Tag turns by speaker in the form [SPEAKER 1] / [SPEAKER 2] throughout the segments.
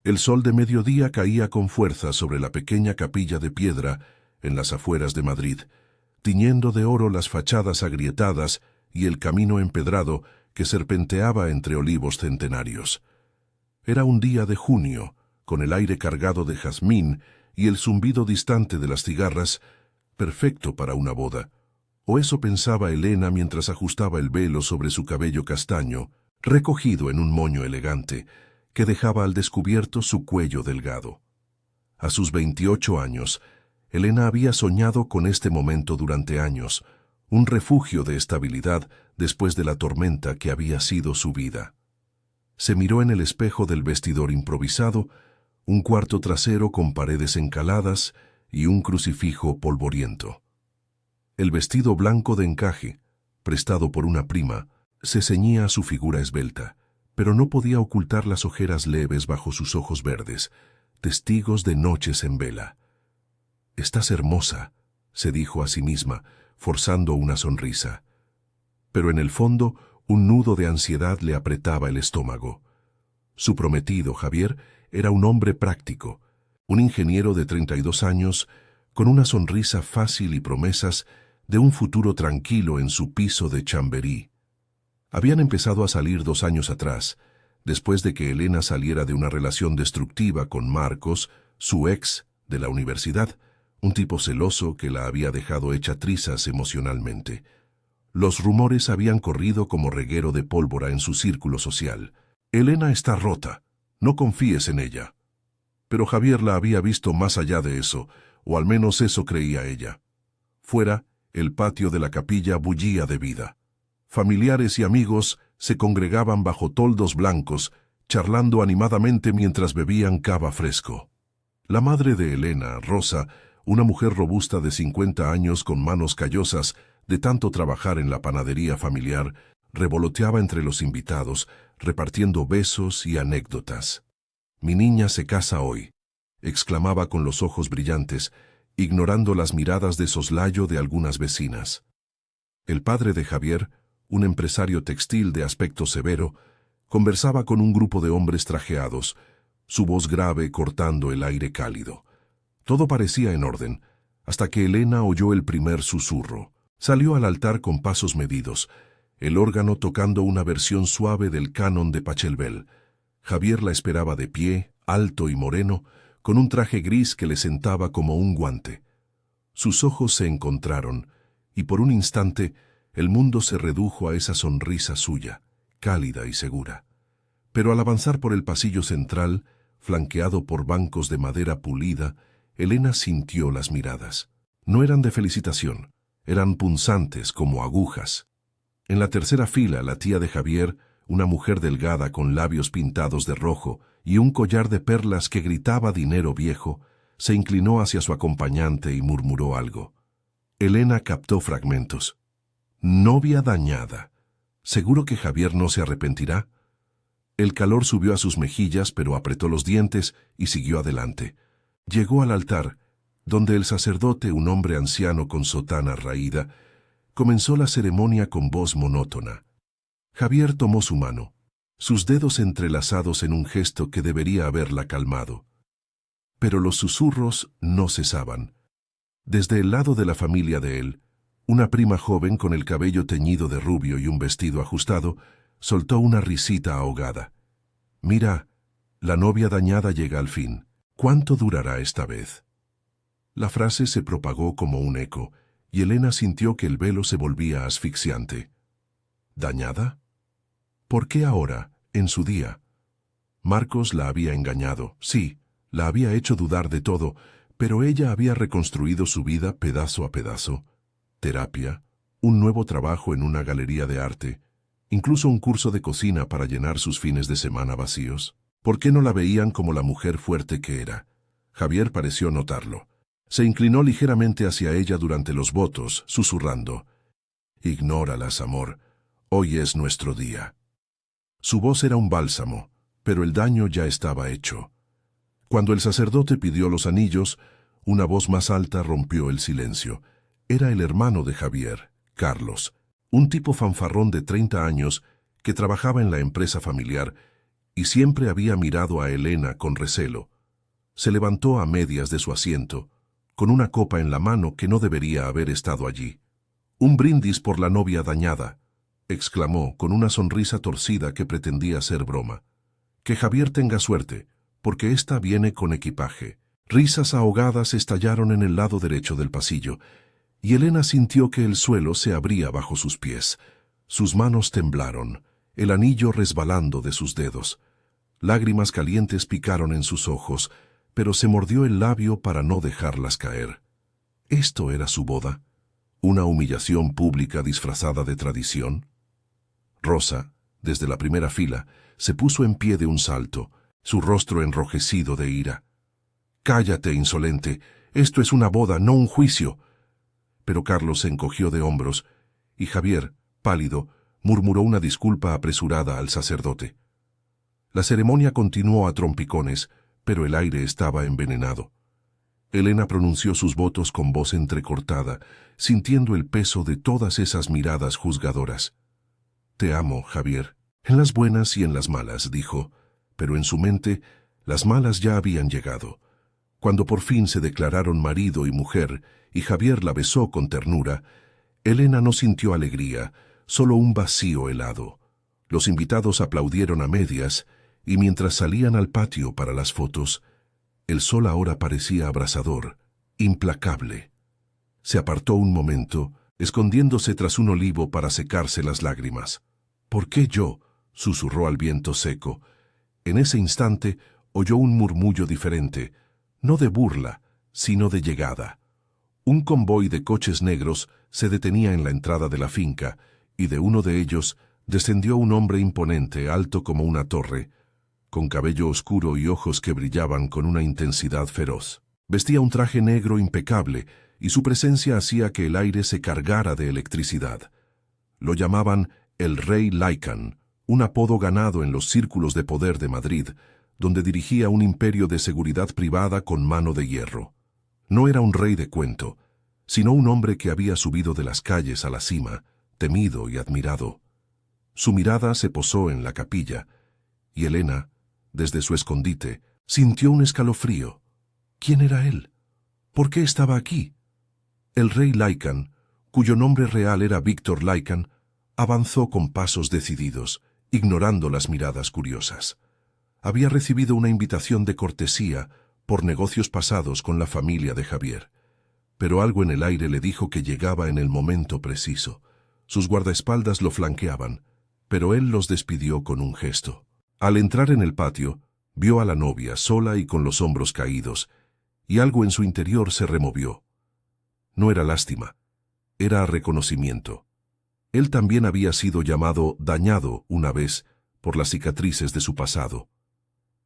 [SPEAKER 1] El sol de mediodía caía con fuerza sobre la pequeña capilla de piedra en las afueras de Madrid, tiñendo de oro las fachadas agrietadas y el camino empedrado que serpenteaba entre olivos centenarios. Era un día de junio, con el aire cargado de jazmín y el zumbido distante de las cigarras, perfecto para una boda. O eso pensaba Elena mientras ajustaba el velo sobre su cabello castaño, recogido en un moño elegante, que dejaba al descubierto su cuello delgado. A sus 28 años, Elena había soñado con este momento durante años, un refugio de estabilidad después de la tormenta que había sido su vida. Se miró en el espejo del vestidor improvisado, un cuarto trasero con paredes encaladas y un crucifijo polvoriento. El vestido blanco de encaje, prestado por una prima, se ceñía a su figura esbelta, pero no podía ocultar las ojeras leves bajo sus ojos verdes, testigos de noches en vela. «Estás hermosa», se dijo a sí misma, forzando una sonrisa. Pero en el fondo, un nudo de ansiedad le apretaba el estómago. Su prometido, Javier, era un hombre práctico, un ingeniero de 32 años, con una sonrisa fácil y promesas de un futuro tranquilo en su piso de Chamberí. Habían empezado a salir 2 años atrás, después de que Elena saliera de una relación destructiva con Marcos, su ex de la universidad, un tipo celoso que la había dejado hecha trizas emocionalmente. Los rumores habían corrido como reguero de pólvora en su círculo social. «Elena está rota, no confíes en ella». Pero Javier la había visto más allá de eso, o al menos eso creía ella. Fuera, el patio de la capilla bullía de vida. Familiares y amigos se congregaban bajo toldos blancos, charlando animadamente mientras bebían cava fresco. La madre de Elena, Rosa, una mujer robusta de 50 años con manos callosas de tanto trabajar en la panadería familiar, revoloteaba entre los invitados, repartiendo besos y anécdotas. «Mi niña se casa hoy», exclamaba con los ojos brillantes, ignorando las miradas de soslayo de algunas vecinas. El padre de Javier, un empresario textil de aspecto severo, conversaba con un grupo de hombres trajeados, su voz grave cortando el aire cálido. Todo parecía en orden, hasta que Elena oyó el primer susurro. Salió al altar con pasos medidos, el órgano tocando una versión suave del canon de Pachelbel. Javier la esperaba de pie, alto y moreno, con un traje gris que le sentaba como un guante. Sus ojos se encontraron, y por un instante el mundo se redujo a esa sonrisa suya, cálida y segura. Pero al avanzar por el pasillo central, flanqueado por bancos de madera pulida, Elena sintió las miradas. No eran de felicitación, eran punzantes como agujas. En la tercera fila, la tía de Javier, una mujer delgada con labios pintados de rojo y un collar de perlas que gritaba dinero viejo, se inclinó hacia su acompañante y murmuró algo. Elena captó fragmentos. «Novia dañada. ¿Seguro que Javier no se arrepentirá?» El calor subió a sus mejillas, pero apretó los dientes y siguió adelante. Llegó al altar, donde el sacerdote, un hombre anciano con sotana raída, comenzó la ceremonia con voz monótona. Javier tomó su mano, sus dedos entrelazados en un gesto que debería haberla calmado. Pero los susurros no cesaban. Desde el lado de la familia de él, una prima joven con el cabello teñido de rubio y un vestido ajustado, soltó una risita ahogada. «Mira, la novia dañada llega al fin. ¿Cuánto durará esta vez?» La frase se propagó como un eco, y Elena sintió que el velo se volvía asfixiante. ¿Dañada? ¿Por qué ahora, en su día? Marcos la había engañado, sí, la había hecho dudar de todo, pero ella había reconstruido su vida pedazo a pedazo. Terapia, un nuevo trabajo en una galería de arte, incluso un curso de cocina para llenar sus fines de semana vacíos. ¿Por qué no la veían como la mujer fuerte que era? Javier pareció notarlo. Se inclinó ligeramente hacia ella durante los votos, susurrando. «Ignóralas, amor. Hoy es nuestro día». Su voz era un bálsamo, pero el daño ya estaba hecho. Cuando el sacerdote pidió los anillos, una voz más alta rompió el silencio. Era el hermano de Javier, Carlos, un tipo fanfarrón de 30 años que trabajaba en la empresa familiar y siempre había mirado a Elena con recelo. Se levantó a medias de su asiento, con una copa en la mano que no debería haber estado allí. «Un brindis por la novia dañada», exclamó con una sonrisa torcida que pretendía ser broma. «Que Javier tenga suerte, porque ésta viene con equipaje». Risas ahogadas estallaron en el lado derecho del pasillo, y Elena sintió que el suelo se abría bajo sus pies. Sus manos temblaron, el anillo resbalando de sus dedos. Lágrimas calientes picaron en sus ojos, pero se mordió el labio para no dejarlas caer. ¿Esto era su boda? ¿Una humillación pública disfrazada de tradición? Rosa, desde la primera fila, se puso en pie de un salto, su rostro enrojecido de ira. «Cállate, insolente. Esto es una boda, no un juicio». Pero Carlos se encogió de hombros, y Javier, pálido, murmuró una disculpa apresurada al sacerdote. La ceremonia continuó a trompicones, pero el aire estaba envenenado. Elena pronunció sus votos con voz entrecortada, sintiendo el peso de todas esas miradas juzgadoras. «Te amo, Javier, en las buenas y en las malas», dijo, pero en su mente las malas ya habían llegado. Cuando por fin se declararon marido y mujer, y Javier la besó con ternura, Elena no sintió alegría, solo un vacío helado. Los invitados aplaudieron a medias, y mientras salían al patio para las fotos, el sol ahora parecía abrasador, implacable. Se apartó un momento, escondiéndose tras un olivo para secarse las lágrimas. «¿Por qué yo?», susurró al viento seco. En ese instante oyó un murmullo diferente, no de burla, sino de llegada. Un convoy de coches negros se detenía en la entrada de la finca, y de uno de ellos descendió un hombre imponente, alto como una torre, con cabello oscuro y ojos que brillaban con una intensidad feroz. Vestía un traje negro impecable, y su presencia hacía que el aire se cargara de electricidad. Lo llamaban el Rey Lycan, un apodo ganado en los círculos de poder de Madrid, donde dirigía un imperio de seguridad privada con mano de hierro. No era un rey de cuento, sino un hombre que había subido de las calles a la cima, temido y admirado. Su mirada se posó en la capilla, y Elena, desde su escondite, sintió un escalofrío. ¿Quién era él? ¿Por qué estaba aquí? El rey Lycan, cuyo nombre real era Víctor Lycan, avanzó con pasos decididos, ignorando las miradas curiosas. Había recibido una invitación de cortesía por negocios pasados con la familia de Javier, pero algo en el aire le dijo que llegaba en el momento preciso. Sus guardaespaldas lo flanqueaban, pero él los despidió con un gesto. Al entrar en el patio, vio a la novia sola y con los hombros caídos, y algo en su interior se removió. No era lástima, era reconocimiento. Él también había sido llamado dañado una vez por las cicatrices de su pasado.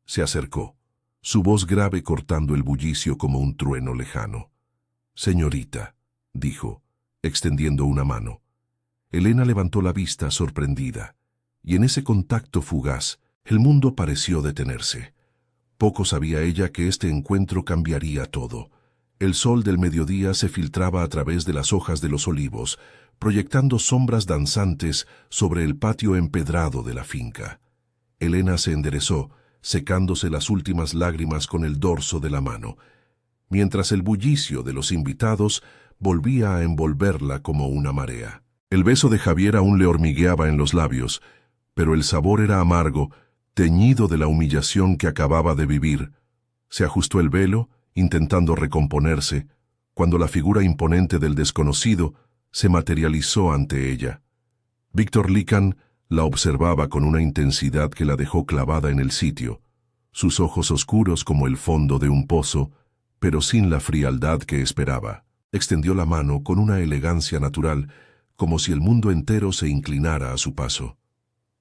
[SPEAKER 1] Se acercó, su voz grave cortando el bullicio como un trueno lejano. «Señorita», dijo, extendiendo una mano. Elena levantó la vista sorprendida, y en ese contacto fugaz, el mundo pareció detenerse. Poco sabía ella que este encuentro cambiaría todo. El sol del mediodía se filtraba a través de las hojas de los olivos, proyectando sombras danzantes sobre el patio empedrado de la finca. Elena se enderezó, secándose las últimas lágrimas con el dorso de la mano, mientras el bullicio de los invitados volvía a envolverla como una marea. El beso de Javier aún le hormigueaba en los labios, pero el sabor era amargo, teñido de la humillación que acababa de vivir. Se ajustó el velo, intentando recomponerse, cuando la figura imponente del desconocido se materializó ante ella. Víctor Lycan la observaba con una intensidad que la dejó clavada en el sitio, sus ojos oscuros como el fondo de un pozo, pero sin la frialdad que esperaba. Extendió la mano con una elegancia natural, como si el mundo entero se inclinara a su paso.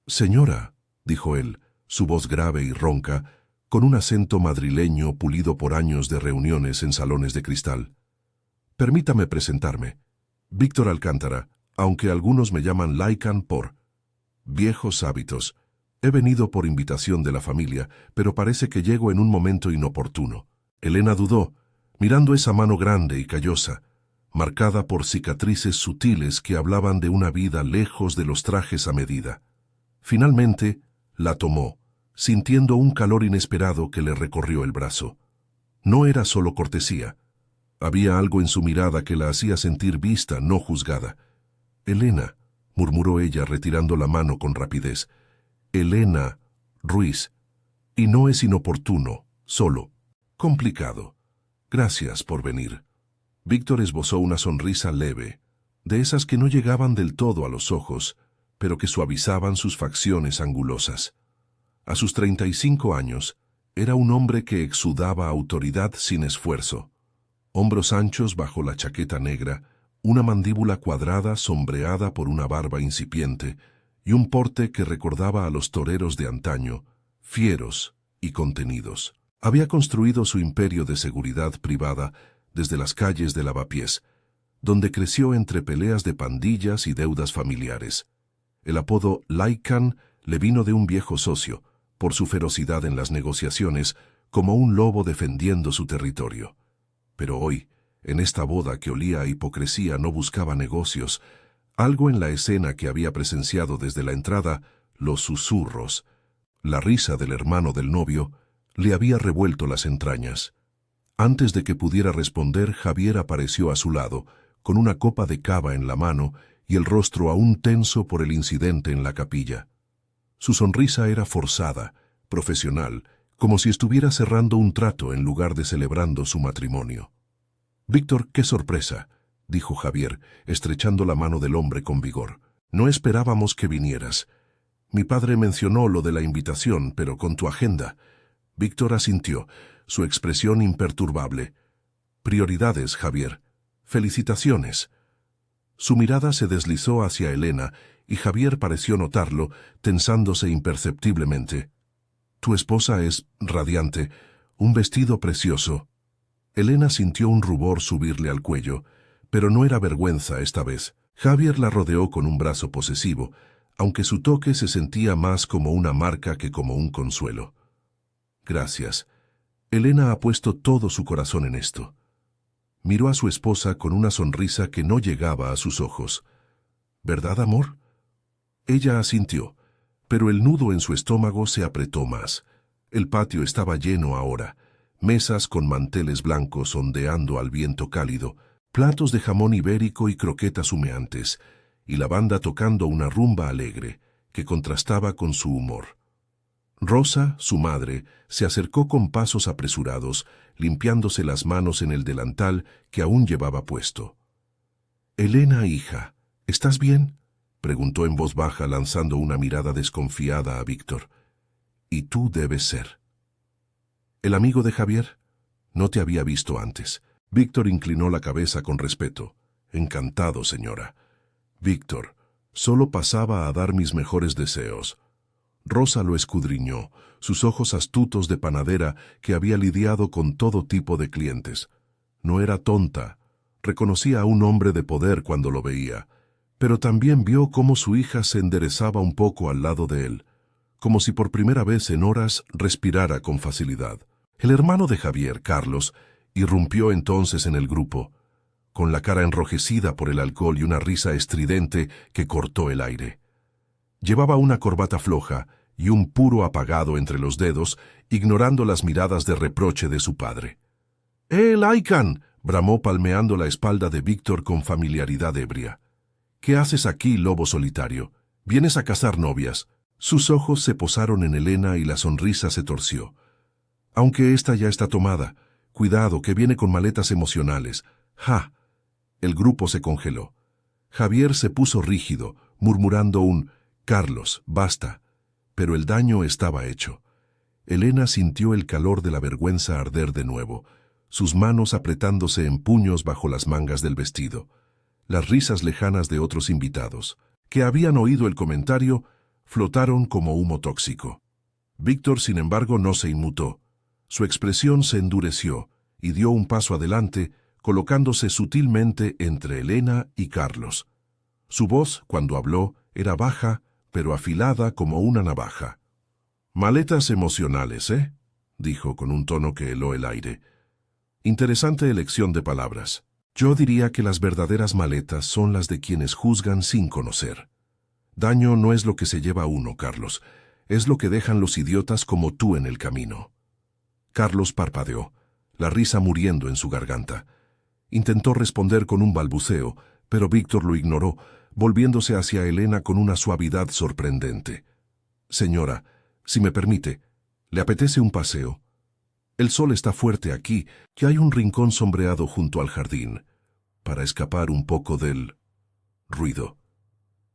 [SPEAKER 1] «Señora», dijo él, su voz grave y ronca, con un acento madrileño pulido por años de reuniones en salones de cristal. «Permítame presentarme. Víctor Alcántara, aunque algunos me llaman Lycan por viejos hábitos. He venido por invitación de la familia, pero parece que llego en un momento inoportuno». Elena dudó, mirando esa mano grande y callosa, marcada por cicatrices sutiles que hablaban de una vida lejos de los trajes a medida. Finalmente, la tomó, sintiendo un calor inesperado que le recorrió el brazo. No era solo cortesía. Había algo en su mirada que la hacía sentir vista, no juzgada. «Elena», murmuró ella retirando la mano con rapidez. «Elena Ruiz. Y no es inoportuno, solo complicado. Gracias por venir». Víctor esbozó una sonrisa leve, de esas que no llegaban del todo a los ojos, pero que suavizaban sus facciones angulosas. A sus 35 años, era un hombre que exudaba autoridad sin esfuerzo. Hombros anchos bajo la chaqueta negra, una mandíbula cuadrada sombreada por una barba incipiente y un porte que recordaba a los toreros de antaño, fieros y contenidos. Había construido su imperio de seguridad privada desde las calles de Lavapiés, donde creció entre peleas de pandillas y deudas familiares. El apodo Laikan le vino de un viejo socio, por su ferocidad en las negociaciones, como un lobo defendiendo su territorio. Pero hoy, en esta boda que olía a hipocresía, no buscaba negocios. Algo en la escena que había presenciado desde la entrada, los susurros, la risa del hermano del novio, le había revuelto las entrañas. Antes de que pudiera responder, Javier apareció a su lado, con una copa de cava en la mano y el rostro aún tenso por el incidente en la capilla. Su sonrisa era forzada, profesional, como si estuviera cerrando un trato en lugar de celebrando su matrimonio. «Víctor, qué sorpresa», dijo Javier, estrechando la mano del hombre con vigor. «No esperábamos que vinieras. Mi padre mencionó lo de la invitación, pero con tu agenda». Víctor asintió, su expresión imperturbable. «Prioridades, Javier. Felicitaciones». Su mirada se deslizó hacia Elena, y Javier pareció notarlo, tensándose imperceptiblemente. «Tu esposa es radiante, un vestido precioso». Elena sintió un rubor subirle al cuello, pero no era vergüenza esta vez. Javier la rodeó con un brazo posesivo, aunque su toque se sentía más como una marca que como un consuelo. «Gracias. Elena ha puesto todo su corazón en esto». Miró a su esposa con una sonrisa que no llegaba a sus ojos. «¿Verdad, amor?». Ella asintió, pero el nudo en su estómago se apretó más. El patio estaba lleno ahora, mesas con manteles blancos ondeando al viento cálido, platos de jamón ibérico y croquetas humeantes, y la banda tocando una rumba alegre, que contrastaba con su humor. Rosa, su madre, se acercó con pasos apresurados, limpiándose las manos en el delantal que aún llevaba puesto. «Elena, hija, ¿estás bien?», preguntó en voz baja, lanzando una mirada desconfiada a Víctor. «Y tú debes ser». «¿El amigo de Javier? No te había visto antes». Víctor inclinó la cabeza con respeto. «Encantado, señora». «Víctor, solo pasaba a dar mis mejores deseos». Rosa lo escudriñó, sus ojos astutos de panadera que había lidiado con todo tipo de clientes. No era tonta, reconocía a un hombre de poder cuando lo veía, pero también vio cómo su hija se enderezaba un poco al lado de él, como si por primera vez en horas respirara con facilidad. El hermano de Javier, Carlos, irrumpió entonces en el grupo, con la cara enrojecida por el alcohol y una risa estridente que cortó el aire. Llevaba una corbata floja y un puro apagado entre los dedos, ignorando las miradas de reproche de su padre. Laikan!», bramó palmeando la espalda de Víctor con familiaridad ebria. «¿Qué haces aquí, lobo solitario? ¿Vienes a cazar novias?». Sus ojos se posaron en Elena y la sonrisa se torció. «Aunque esta ya está tomada. Cuidado, que viene con maletas emocionales». «Ja». El grupo se congeló. Javier se puso rígido, murmurando un «Carlos, basta». Pero el daño estaba hecho. Elena sintió el calor de la vergüenza arder de nuevo, sus manos apretándose en puños bajo las mangas del vestido. Las risas lejanas de otros invitados, que habían oído el comentario, flotaron como humo tóxico. Víctor, sin embargo, no se inmutó. Su expresión se endureció y dio un paso adelante, colocándose sutilmente entre Elena y Carlos. Su voz, cuando habló, era baja, pero afilada como una navaja. «Maletas emocionales, ¿eh?», dijo con un tono que heló el aire. «Interesante elección de palabras. Yo diría que las verdaderas maletas son las de quienes juzgan sin conocer. Daño no es lo que se lleva uno, Carlos. Es lo que dejan los idiotas como tú en el camino. Carlos parpadeó, la risa muriendo en su garganta. Intentó responder con un balbuceo, pero Víctor lo ignoró, volviéndose hacia Elena con una suavidad sorprendente. Señora, si me permite, ¿le apetece un paseo? El sol está fuerte aquí y hay un rincón sombreado junto al jardín, para escapar un poco del ruido.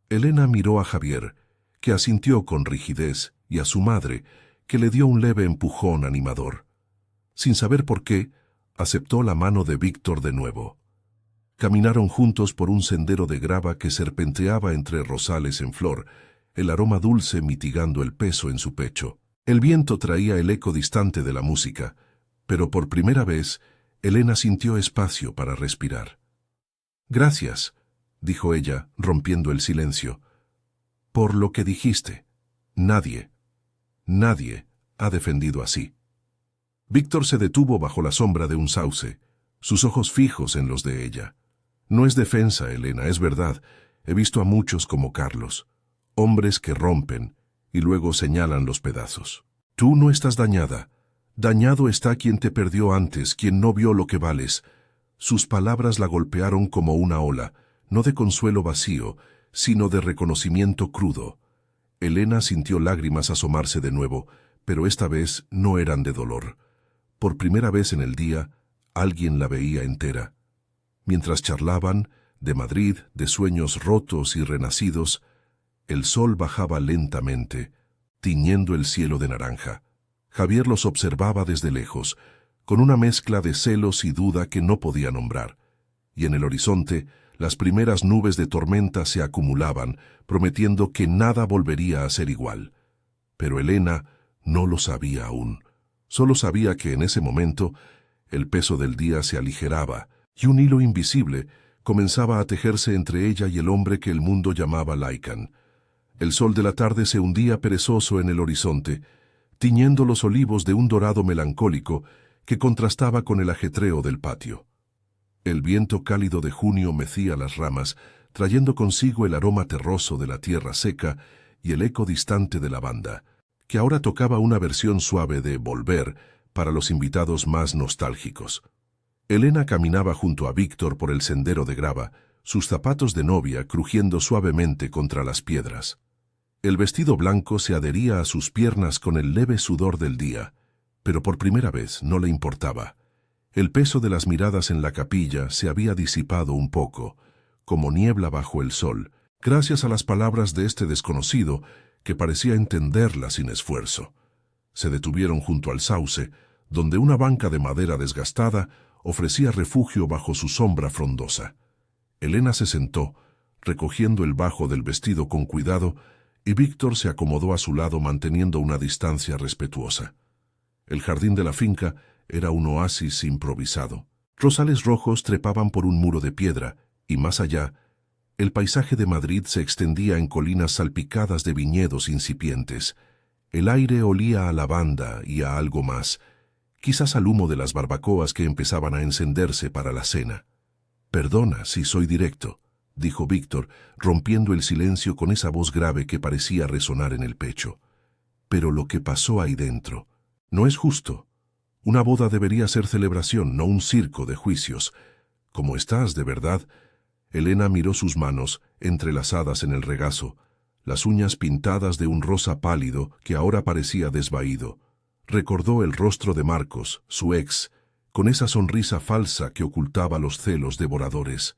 [SPEAKER 1] Elena miró a Javier, que asintió con rigidez, y a su madre, que le dio un leve empujón animador. Sin saber por qué, aceptó la mano de Víctor de nuevo. Caminaron juntos por un sendero de grava que serpenteaba entre rosales en flor, el aroma dulce mitigando el peso en su pecho. El viento traía el eco distante de la música, pero por primera vez, Elena sintió espacio para respirar. «Gracias», dijo ella, rompiendo el silencio, «por lo que dijiste. Nadie ha defendido así». Víctor se detuvo bajo la sombra de un sauce, sus ojos fijos en los de ella. «No es defensa, Elena, es verdad. He visto a muchos como Carlos, hombres que rompen y luego señalan los pedazos. Tú no estás dañada. Dañado está quien te perdió antes, quien no vio lo que vales». Sus palabras la golpearon como una ola, no de consuelo vacío, sino de reconocimiento crudo. Elena sintió lágrimas asomarse de nuevo, pero esta vez no eran de dolor. Por primera vez en el día, alguien la veía entera. Mientras charlaban, de Madrid, de sueños rotos y renacidos, el sol bajaba lentamente, tiñendo el cielo de naranja. Javier los observaba desde lejos, con una mezcla de celos y duda que no podía nombrar. Y en el horizonte, las primeras nubes de tormenta se acumulaban, prometiendo que nada volvería a ser igual. Pero Elena no lo sabía aún. Solo sabía que en ese momento el peso del día se aligeraba y un hilo invisible comenzaba a tejerse entre ella y el hombre que el mundo llamaba Laikan. El sol de la tarde se hundía perezoso en el horizonte, tiñendo los olivos de un dorado melancólico que contrastaba con el ajetreo del patio. El viento cálido de junio mecía las ramas, trayendo consigo el aroma terroso de la tierra seca y el eco distante de la banda, que ahora tocaba una versión suave de Volver para los invitados más nostálgicos. Elena caminaba junto a Víctor por el sendero de grava, sus zapatos de novia crujiendo suavemente contra las piedras. El vestido blanco se adhería a sus piernas con el leve sudor del día, pero por primera vez no le importaba. El peso de las miradas en la capilla se había disipado un poco, como niebla bajo el sol, gracias a las palabras de este desconocido que parecía entenderla sin esfuerzo. Se detuvieron junto al sauce, donde una banca de madera desgastada ofrecía refugio bajo su sombra frondosa. Elena se sentó, recogiendo el bajo del vestido con cuidado, y Víctor se acomodó a su lado manteniendo una distancia respetuosa. El jardín de la finca era un oasis improvisado. Rosales rojos trepaban por un muro de piedra, y más allá, el paisaje de Madrid se extendía en colinas salpicadas de viñedos incipientes. El aire olía a lavanda y a algo más, quizás al humo de las barbacoas que empezaban a encenderse para la cena. «Perdona si soy directo», dijo Víctor, rompiendo el silencio con esa voz grave que parecía resonar en el pecho. «Pero lo que pasó ahí dentro no es justo. Una boda debería ser celebración, no un circo de juicios. ¿Cómo estás, de verdad?» Elena miró sus manos, entrelazadas en el regazo, las uñas pintadas de un rosa pálido que ahora parecía desvaído. Recordó el rostro de Marcos, su ex, con esa sonrisa falsa que ocultaba los celos devoradores.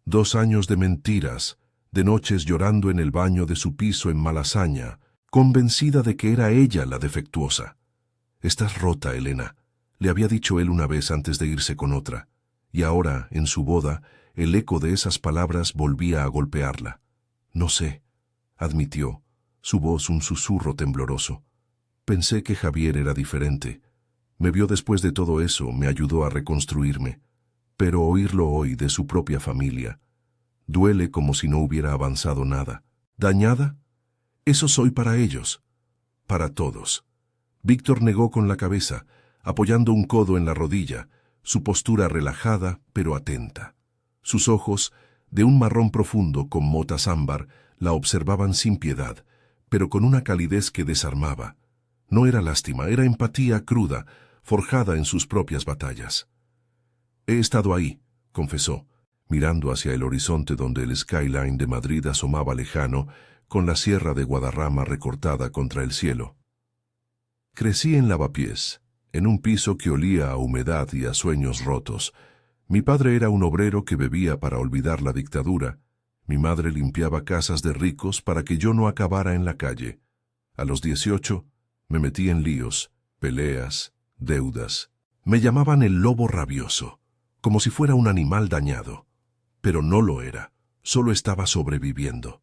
[SPEAKER 1] 2 años de mentiras, de noches llorando en el baño de su piso en Malasaña, convencida de que era ella la defectuosa. «Estás rota, Elena», le había dicho él una vez antes de irse con otra, y ahora, en su boda, el eco de esas palabras volvía a golpearla. «No sé», admitió, su voz un susurro tembloroso. «Pensé que Javier era diferente. Me vio después de todo eso, me ayudó a reconstruirme. Pero oírlo hoy de su propia familia duele como si no hubiera avanzado nada. ¿Dañada? Eso soy para ellos. Para todos». Víctor negó con la cabeza, apoyando un codo en la rodilla, su postura relajada pero atenta. Sus ojos, de un marrón profundo con motas ámbar, la observaban sin piedad, pero con una calidez que desarmaba. No era lástima, era empatía cruda, forjada en sus propias batallas. «He estado ahí», confesó, mirando hacia el horizonte donde el skyline de Madrid asomaba lejano, con la sierra de Guadarrama recortada contra el cielo. «Crecí en Lavapiés, en un piso que olía a humedad y a sueños rotos. Mi padre era un obrero que bebía para olvidar la dictadura. Mi madre limpiaba casas de ricos para que yo no acabara en la calle. A los 18 me metí en líos, peleas, deudas. Me llamaban el lobo rabioso, como si fuera un animal dañado. Pero no lo era, solo estaba sobreviviendo.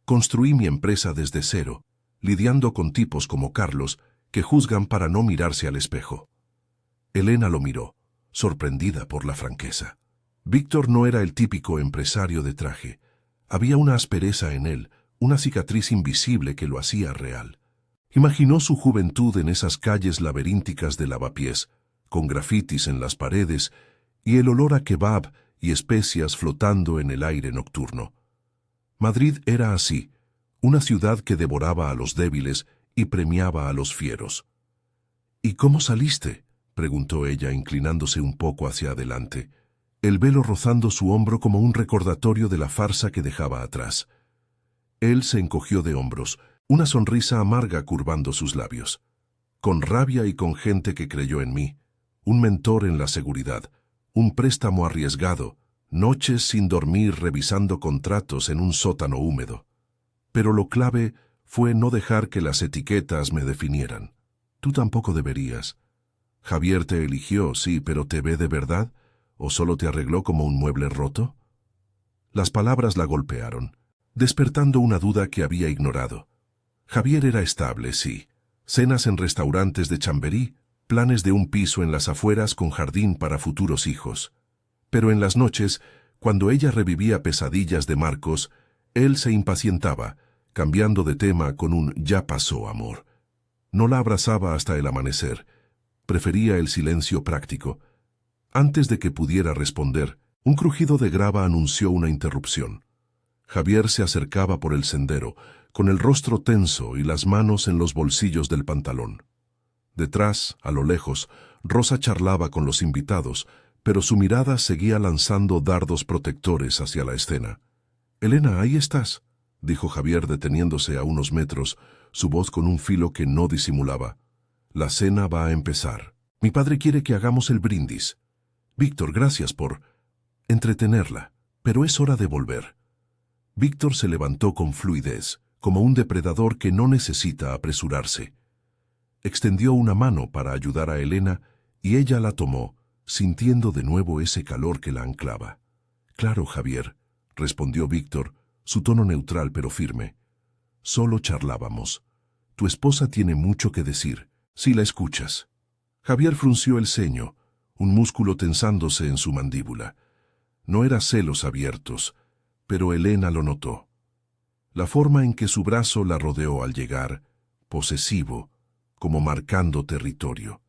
[SPEAKER 1] Construí mi empresa desde cero, lidiando con tipos como Carlos, que juzgan para no mirarse al espejo». Elena lo miró, sorprendida por la franqueza. Víctor no era el típico empresario de traje. Había una aspereza en él, una cicatriz invisible que lo hacía real. Imaginó su juventud en esas calles laberínticas de Lavapiés, con grafitis en las paredes y el olor a kebab y especias flotando en el aire nocturno. Madrid era así, una ciudad que devoraba a los débiles y premiaba a los fieros. «¿Y cómo saliste?», preguntó ella, inclinándose un poco hacia adelante, el velo rozando su hombro como un recordatorio de la farsa que dejaba atrás. Él se encogió de hombros, una sonrisa amarga curvando sus labios. «Con rabia y con gente que creyó en mí, un mentor en la seguridad, un préstamo arriesgado, noches sin dormir revisando contratos en un sótano húmedo. Pero lo clave fue no dejar que las etiquetas me definieran. Tú tampoco deberías. Javier te eligió, sí, pero ¿te ve de verdad? ¿O solo te arregló como un mueble roto?». Las palabras la golpearon, despertando una duda que había ignorado. Javier era estable, sí. Cenas en restaurantes de Chamberí, planes de un piso en las afueras con jardín para futuros hijos. Pero en las noches, cuando ella revivía pesadillas de Marcos, él se impacientaba, cambiando de tema con un «ya pasó, amor». No la abrazaba hasta el amanecer. Prefería el silencio práctico. Antes de que pudiera responder, un crujido de grava anunció una interrupción. Javier se acercaba por el sendero, con el rostro tenso y las manos en los bolsillos del pantalón. Detrás, a lo lejos, Rosa charlaba con los invitados, pero su mirada seguía lanzando dardos protectores hacia la escena. «Elena, ahí estás», dijo Javier deteniéndose a unos metros, su voz con un filo que no disimulaba. «La cena va a empezar. Mi padre quiere que hagamos el brindis. Víctor, gracias por entretenerla, pero es hora de volver». Víctor se levantó con fluidez, como un depredador que no necesita apresurarse. Extendió una mano para ayudar a Elena y ella la tomó, sintiendo de nuevo ese calor que la anclaba. «Claro, Javier», respondió Víctor, su tono neutral pero firme. «Solo charlábamos. Tu esposa tiene mucho que decir, si la escuchas». Javier frunció el ceño, un músculo tensándose en su mandíbula. No era celos abiertos, pero Elena lo notó. La forma en que su brazo la rodeó al llegar, posesivo, como marcando territorio.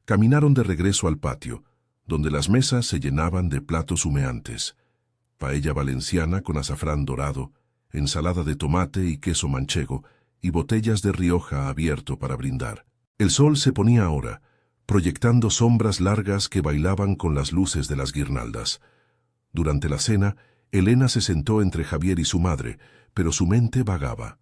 [SPEAKER 1] Caminaron de regreso al patio, donde las mesas se llenaban de platos humeantes. Paella valenciana con azafrán dorado, ensalada de tomate y queso manchego, y botellas de Rioja abierto para brindar. El sol se ponía ahora, proyectando sombras largas que bailaban con las luces de las guirnaldas. Durante la cena, Elena se sentó entre Javier y su madre, pero su mente vagaba.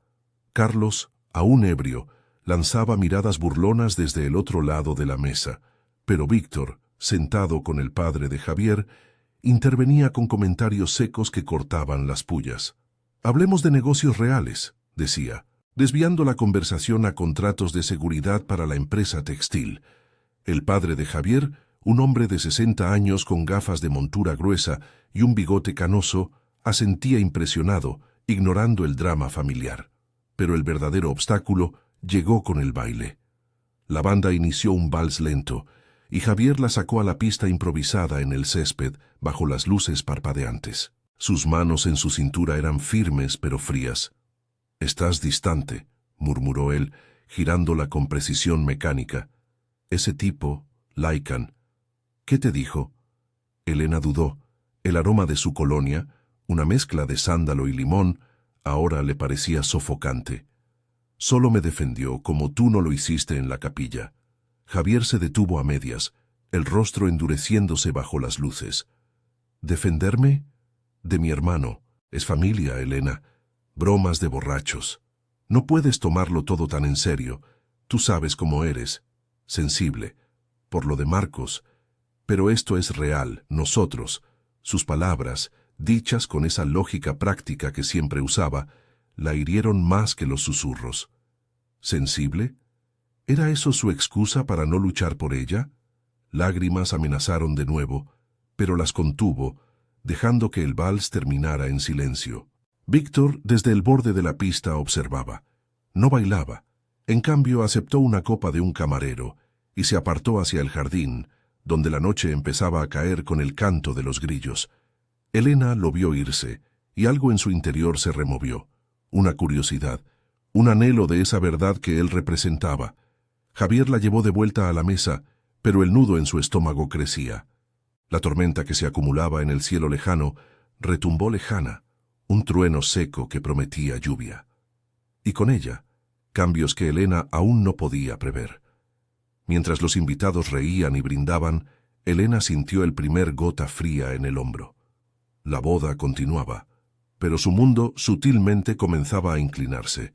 [SPEAKER 1] Carlos, aún ebrio, lanzaba miradas burlonas desde el otro lado de la mesa, pero Víctor, sentado con el padre de Javier, intervenía con comentarios secos que cortaban las pullas. «Hablemos de negocios reales», decía, desviando la conversación a contratos de seguridad para la empresa textil. El padre de Javier, un hombre de 60 años con gafas de montura gruesa y un bigote canoso, asentía impresionado, ignorando el drama familiar. Pero el verdadero obstáculo llegó con el baile. La banda inició un vals lento, y Javier la sacó a la pista improvisada en el césped, bajo las luces parpadeantes. Sus manos en su cintura eran firmes pero frías. «Estás distante», murmuró él, girándola con precisión mecánica. «Ese tipo, Laikan, ¿qué te dijo?». Elena dudó. El aroma de su colonia, una mezcla de sándalo y limón, ahora le parecía sofocante. Solo me defendió como tú no lo hiciste en la capilla. Javier se detuvo a medias, el rostro endureciéndose bajo las luces. ¿Defenderme? De mi hermano. Es familia, Elena. Bromas de borrachos. No puedes tomarlo todo tan en serio. Tú sabes cómo eres. Sensible. Por lo de Marcos. Pero esto es real, nosotros. Sus palabras, dichas con esa lógica práctica que siempre usaba, la hirieron más que los susurros. ¿Sensible? ¿Era eso su excusa para no luchar por ella? Lágrimas amenazaron de nuevo, pero las contuvo, dejando que el vals terminara en silencio. Víctor, desde el borde de la pista, observaba. No bailaba. En cambio, aceptó una copa de un camarero y se apartó hacia el jardín, donde la noche empezaba a caer con el canto de los grillos. Elena lo vio irse, y algo en su interior se removió. Una curiosidad, un anhelo de esa verdad que él representaba. Javier la llevó de vuelta a la mesa, pero el nudo en su estómago crecía. La tormenta que se acumulaba en el cielo lejano retumbó lejana, un trueno seco que prometía lluvia. Y con ella, cambios que Elena aún no podía prever. Mientras los invitados reían y brindaban, Elena sintió el primer gota fría en el hombro. La boda continuaba, pero su mundo sutilmente comenzaba a inclinarse.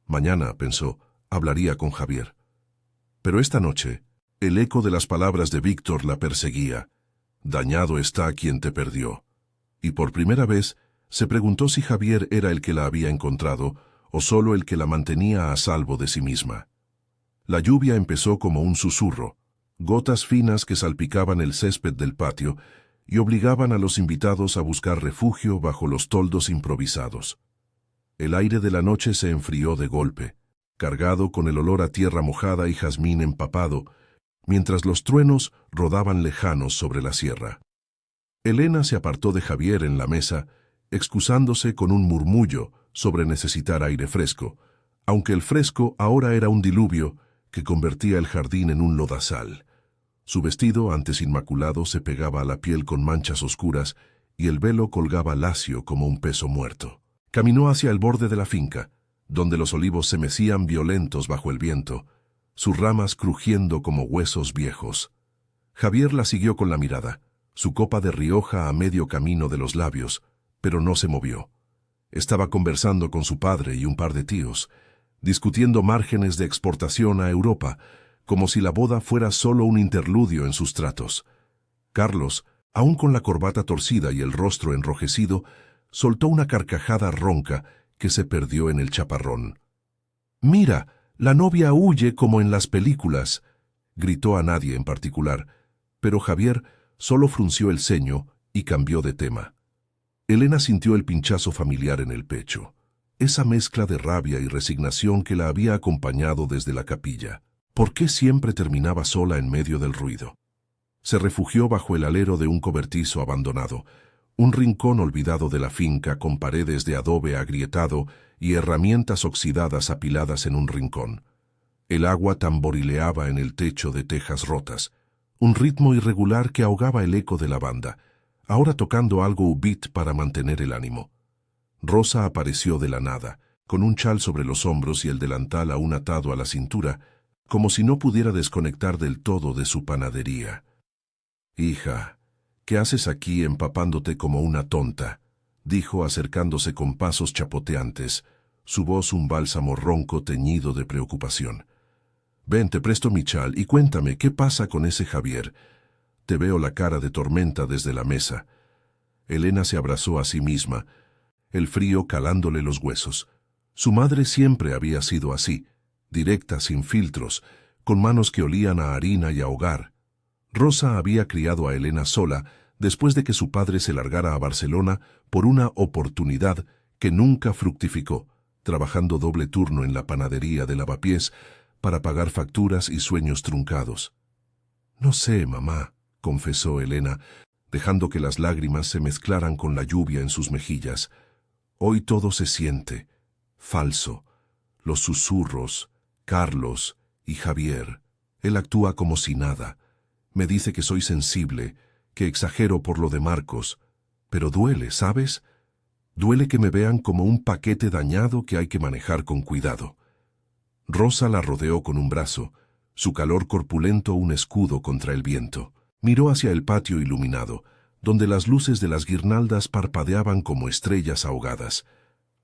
[SPEAKER 1] Mañana, pensó, hablaría con Javier. Pero esta noche, el eco de las palabras de Víctor la perseguía. Dañado está quien te perdió. Y por primera vez, se preguntó si Javier era el que la había encontrado o solo el que la mantenía a salvo de sí misma. La lluvia empezó como un susurro, gotas finas que salpicaban el césped del patio y obligaban a los invitados a buscar refugio bajo los toldos improvisados. El aire de la noche se enfrió de golpe, cargado con el olor a tierra mojada y jazmín empapado, mientras los truenos rodaban lejanos sobre la sierra. Elena se apartó de Javier en la mesa, excusándose con un murmullo sobre necesitar aire fresco, aunque el fresco ahora era un diluvio que convertía el jardín en un lodazal. Su vestido, antes inmaculado, se pegaba a la piel con manchas oscuras y el velo colgaba lacio como un peso muerto. Caminó hacia el borde de la finca, donde los olivos se mecían violentos bajo el viento, sus ramas crujiendo como huesos viejos. Javier la siguió con la mirada, su copa de Rioja a medio camino de los labios, pero no se movió. Estaba conversando con su padre y un par de tíos, discutiendo márgenes de exportación a Europa, como si la boda fuera solo un interludio en sus tratos. Carlos, aún con la corbata torcida y el rostro enrojecido, soltó una carcajada ronca que se perdió en el chaparrón. «Mira, la novia huye como en las películas», gritó a nadie en particular, pero Javier solo frunció el ceño y cambió de tema. Elena sintió el pinchazo familiar en el pecho, esa mezcla de rabia y resignación que la había acompañado desde la capilla. ¿Por qué siempre terminaba sola en medio del ruido? Se refugió bajo el alero de un cobertizo abandonado, un rincón olvidado de la finca con paredes de adobe agrietado y herramientas oxidadas apiladas en un rincón. El agua tamborileaba en el techo de tejas rotas, un ritmo irregular que ahogaba el eco de la banda, ahora tocando algo ubit para mantener el ánimo. Rosa apareció de la nada, con un chal sobre los hombros y el delantal aún atado a la cintura, como si no pudiera desconectar del todo de su panadería. «Hija, ¿qué haces aquí empapándote como una tonta?», dijo acercándose con pasos chapoteantes, su voz un bálsamo ronco teñido de preocupación. «Ven, te presto mi chal y cuéntame, ¿qué pasa con ese Javier? Te veo la cara de tormenta desde la mesa». Elena se abrazó a sí misma, el frío calándole los huesos. Su madre siempre había sido así, directa, sin filtros, con manos que olían a harina y a hogar. Rosa había criado a Elena sola después de que su padre se largara a Barcelona por una oportunidad que nunca fructificó, trabajando doble turno en la panadería de Lavapiés para pagar facturas y sueños truncados. «No sé, mamá», confesó Elena, dejando que las lágrimas se mezclaran con la lluvia en sus mejillas. «Hoy todo se siente falso. Los susurros, Carlos y Javier. Él actúa como si nada. Me dice que soy sensible, que exagero por lo de Marcos. Pero duele, ¿sabes? Duele que me vean como un paquete dañado que hay que manejar con cuidado. Rosa la rodeó con un brazo, su calor corpulento un escudo contra el viento. Miró hacia el patio iluminado, donde las luces de las guirnaldas parpadeaban como estrellas ahogadas.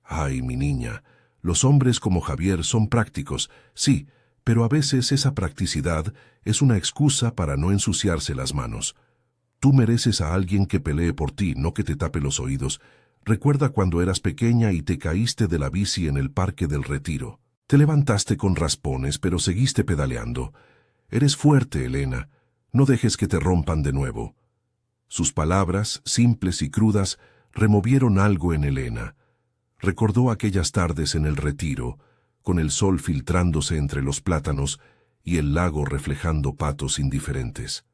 [SPEAKER 1] «Ay, mi niña, los hombres como Javier son prácticos, sí, pero a veces esa practicidad es una excusa para no ensuciarse las manos. Tú mereces a alguien que pelee por ti, no que te tape los oídos. Recuerda cuando eras pequeña y te caíste de la bici en el Parque del Retiro. Te levantaste con raspones, pero seguiste pedaleando. Eres fuerte, Elena. No dejes que te rompan de nuevo». Sus palabras, simples y crudas, removieron algo en Elena. Recordó aquellas tardes en el Retiro, con el sol filtrándose entre los plátanos y el lago reflejando patos indiferentes.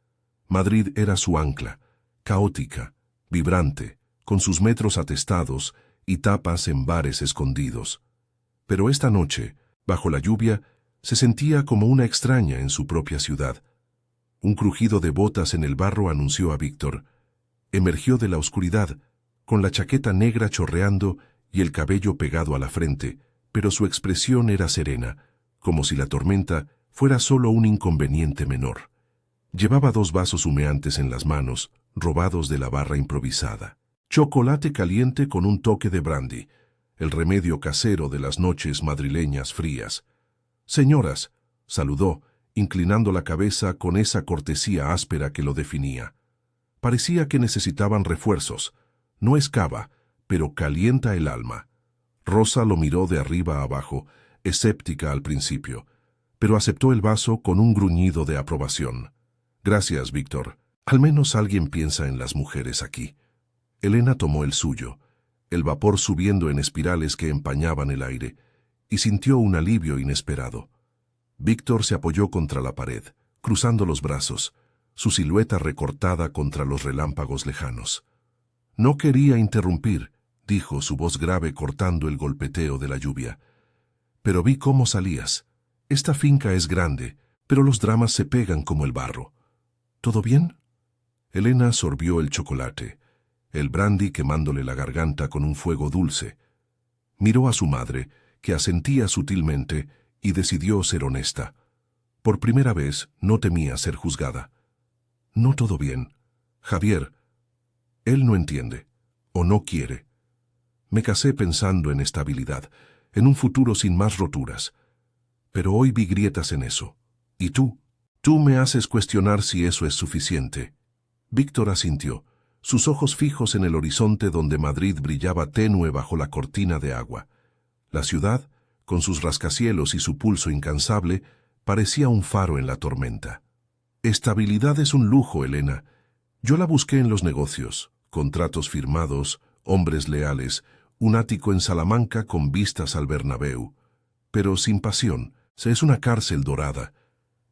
[SPEAKER 1] Madrid era su ancla, caótica, vibrante, con sus metros atestados y tapas en bares escondidos. Pero esta noche, bajo la lluvia, se sentía como una extraña en su propia ciudad. Un crujido de botas en el barro anunció a Víctor. Emergió de la oscuridad, con la chaqueta negra chorreando y el cabello pegado a la frente, pero su expresión era serena, como si la tormenta fuera solo un inconveniente menor. Llevaba 2 vasos humeantes en las manos, robados de la barra improvisada. Chocolate caliente con un toque de brandy, el remedio casero de las noches madrileñas frías. «Señoras», saludó, inclinando la cabeza con esa cortesía áspera que lo definía. Parecía que necesitaban refuerzos. No es cava, pero calienta el alma. Rosa lo miró de arriba a abajo, escéptica al principio, pero aceptó el vaso con un gruñido de aprobación. «Gracias, Víctor. Al menos alguien piensa en las mujeres aquí». Elena tomó el suyo, el vapor subiendo en espirales que empañaban el aire, y sintió un alivio inesperado. Víctor se apoyó contra la pared, cruzando los brazos, su silueta recortada contra los relámpagos lejanos. «No quería interrumpir», dijo su voz grave cortando el golpeteo de la lluvia. «Pero vi cómo salías. Esta finca es grande, pero los dramas se pegan como el barro. ¿Todo bien?» Elena sorbió el chocolate, el brandy quemándole la garganta con un fuego dulce. Miró a su madre, que asentía sutilmente, y decidió ser honesta. Por primera vez no temía ser juzgada. «No todo bien. Javier, él no entiende, o no quiere. Me casé pensando en estabilidad, en un futuro sin más roturas. Pero hoy vi grietas en eso. ¿Y tú? Tú me haces cuestionar si eso es suficiente». Víctor asintió, sus ojos fijos en el horizonte donde Madrid brillaba tenue bajo la cortina de agua. La ciudad, con sus rascacielos y su pulso incansable, parecía un faro en la tormenta. «Estabilidad es un lujo, Elena. Yo la busqué en los negocios, contratos firmados, hombres leales, un ático en Salamanca con vistas al Bernabéu. Pero sin pasión, se es una cárcel dorada.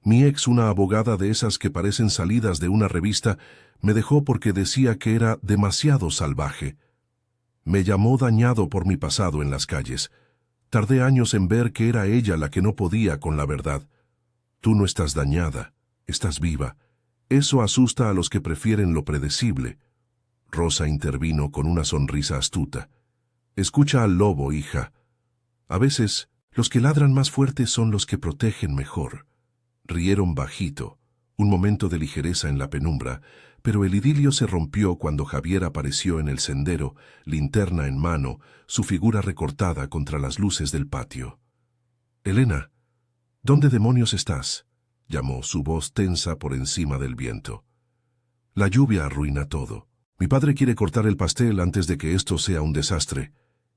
[SPEAKER 1] Mi ex, una abogada de esas que parecen salidas de una revista, me dejó porque decía que era demasiado salvaje. Me llamó dañado por mi pasado en las calles. Tardé años en ver que era ella la que no podía con la verdad. Tú no estás dañada, estás viva. Eso asusta a los que prefieren lo predecible». Rosa intervino con una sonrisa astuta. «Escucha al lobo, hija. A veces, los que ladran más fuerte son los que protegen mejor». Rieron bajito, un momento de ligereza en la penumbra, pero el idilio se rompió cuando Javier apareció en el sendero, linterna en mano, su figura recortada contra las luces del patio. «Elena, ¿dónde demonios estás?», llamó, su voz tensa por encima del viento. «La lluvia arruina todo. Mi padre quiere cortar el pastel antes de que esto sea un desastre».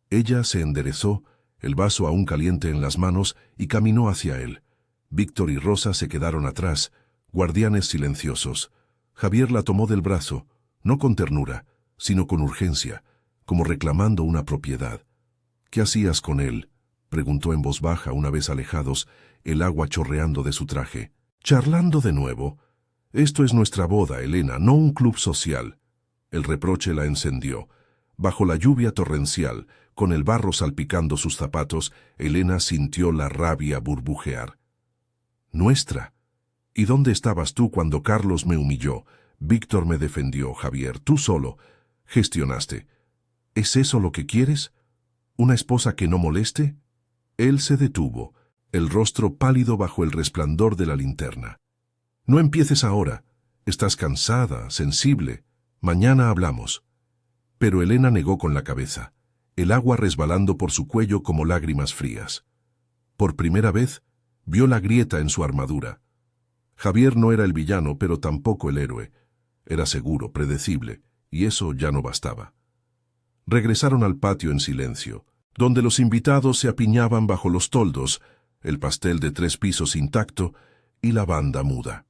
[SPEAKER 1] Ella se enderezó, el vaso aún caliente en las manos, y caminó hacia él. Víctor y Rosa se quedaron atrás, guardianes silenciosos. Javier la tomó del brazo, no con ternura, sino con urgencia, como reclamando una propiedad. «¿Qué hacías con él?», preguntó en voz baja una vez alejados, el agua chorreando de su traje. «Charlando de nuevo. Esto es nuestra boda, Elena, no un club social». El reproche la encendió. Bajo la lluvia torrencial, con el barro salpicando sus zapatos, Elena sintió la rabia burbujear. «Nuestra. ¿Y dónde estabas tú cuando Carlos me humilló? Víctor me defendió, Javier, tú solo. Gestionaste. ¿Es eso lo que quieres? ¿Una esposa que no moleste?» Él se detuvo. el rostro pálido bajo el resplandor de la linterna. «No empieces ahora. Estás cansada, sensible. Mañana hablamos». Pero Elena negó con la cabeza, el agua resbalando por su cuello como lágrimas frías. Por primera vez, vio la grieta en su armadura. Javier no era el villano, pero tampoco el héroe. Era seguro, predecible, y eso ya no bastaba. Regresaron al patio en silencio, donde los invitados se apiñaban bajo los toldos, el pastel de 3 pisos intacto y la banda muda.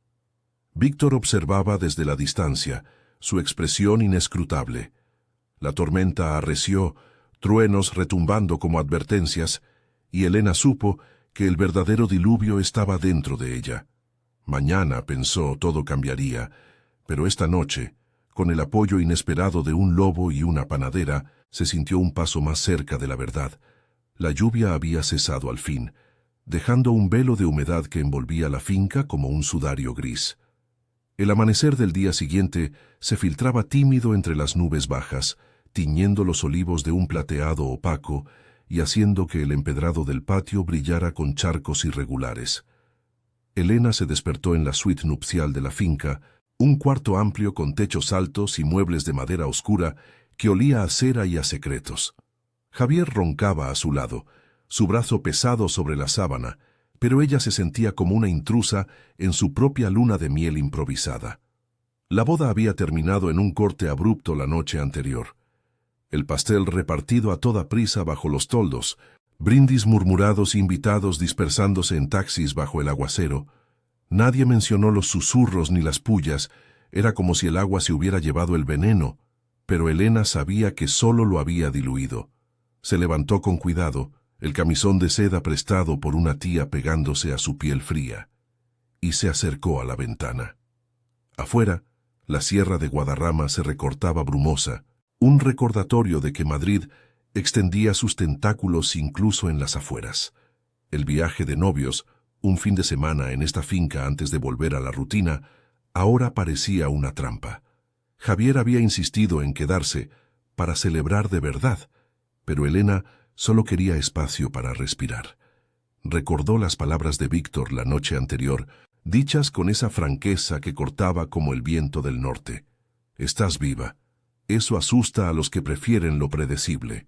[SPEAKER 1] Víctor observaba desde la distancia, su expresión inescrutable. La tormenta arreció, truenos retumbando como advertencias, y Elena supo que el verdadero diluvio estaba dentro de ella. Mañana, pensó, todo cambiaría, pero esta noche, con el apoyo inesperado de un lobo y una panadera, se sintió un paso más cerca de la verdad. La lluvia había cesado al fin, dejando un velo de humedad que envolvía la finca como un sudario gris. El amanecer del día siguiente se filtraba tímido entre las nubes bajas, tiñendo los olivos de un plateado opaco y haciendo que el empedrado del patio brillara con charcos irregulares. Elena se despertó en la suite nupcial de la finca, un cuarto amplio con techos altos y muebles de madera oscura que olía a cera y a secretos. Javier roncaba a su lado, su brazo pesado sobre la sábana, pero ella se sentía como una intrusa en su propia luna de miel improvisada. La boda había terminado en un corte abrupto la noche anterior. El pastel repartido a toda prisa bajo los toldos, brindis murmurados, invitados dispersándose en taxis bajo el aguacero. Nadie mencionó los susurros ni las pullas, era como si el agua se hubiera llevado el veneno, pero Elena sabía que solo lo había diluido. Se levantó con cuidado, el camisón de seda prestado por una tía pegándose a su piel fría, y se acercó a la ventana. Afuera, la sierra de Guadarrama se recortaba brumosa, un recordatorio de que Madrid extendía sus tentáculos incluso en las afueras. El viaje de novios, un fin de semana en esta finca antes de volver a la rutina, ahora parecía una trampa. Javier había insistido en quedarse para celebrar de verdad, pero Elena solo quería espacio para respirar. Recordó las palabras de Víctor la noche anterior, dichas con esa franqueza que cortaba como el viento del norte. «Estás viva». Eso asusta a los que prefieren lo predecible.